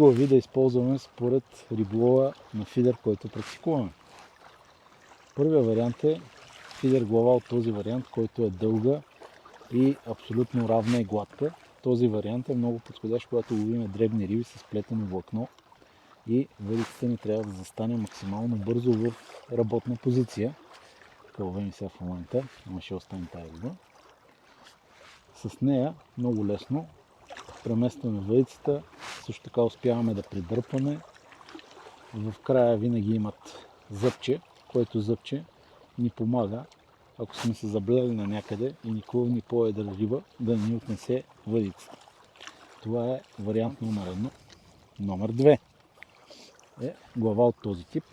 хубави да използваме според риболова на фидер, който практикуваме. Първият вариант е фидер глава от този вариант, който е дълга и абсолютно равна и гладка. Този вариант е много подходящ, когато ловиме дребни риби с плетено влакно и въдицата ни трябва да застане максимално бързо в работна позиция. Ловим сега в момента, ама ще оставим тази риба. С нея много лесно преместваме въдицата, също така успяваме да придърпаме. В края винаги имат зъбче, което зъбче ни помага, ако сме се заблели на някъде и никога ни по-едра риба, да ни отнесе въдицата. Това е вариант номер 1. Номер 2 е глава от този тип.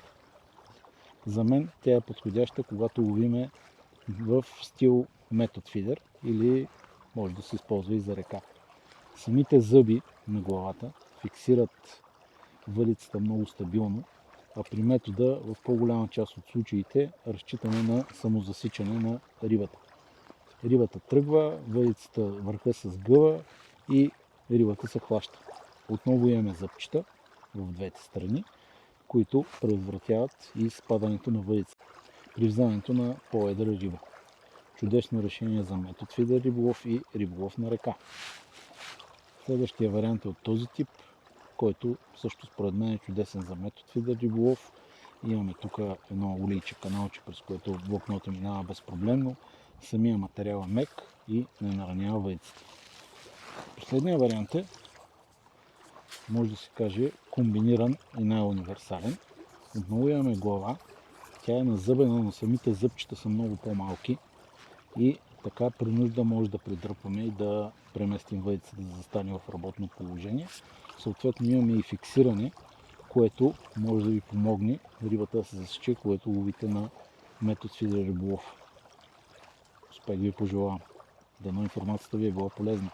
За мен тя е подходяща, когато ловиме в стил метод фидер или може да се използва и за река. Самите зъби на главата фиксират въдицата много стабилно, а при метода в по-голяма част от случаите разчитаме на самозасичане на рибата. Рибата тръгва, въдицата върха се сгъва и рибата се хваща. Отново имаме зъбчета в двете страни, които предотвратяват и спадането на въдицата при вземането на по-едра риба. Чудесно решение за метод фидер риболов и риболов на река. Следващия вариант е от този тип, който също според мен е чудесен за метод фидер риболов. Имаме тук едно улейче каналче, през което влакното минава безпроблемно. Самия материал е мек и не наранява въдицата. Последният вариант е, може да се каже, комбиниран и най-универсален. Отново имаме глава. Тя е назъбена, но самите зъбчета са много по-малки и така при нужда може да придърпаме и да преместим въдицата да застане в работно положение. Съответно имаме и фиксиране, което може да ви помогне рибата да се засече, което ловите на метод фидер риболов. Успех ви пожелавам. Дано информацията ви е била полезна.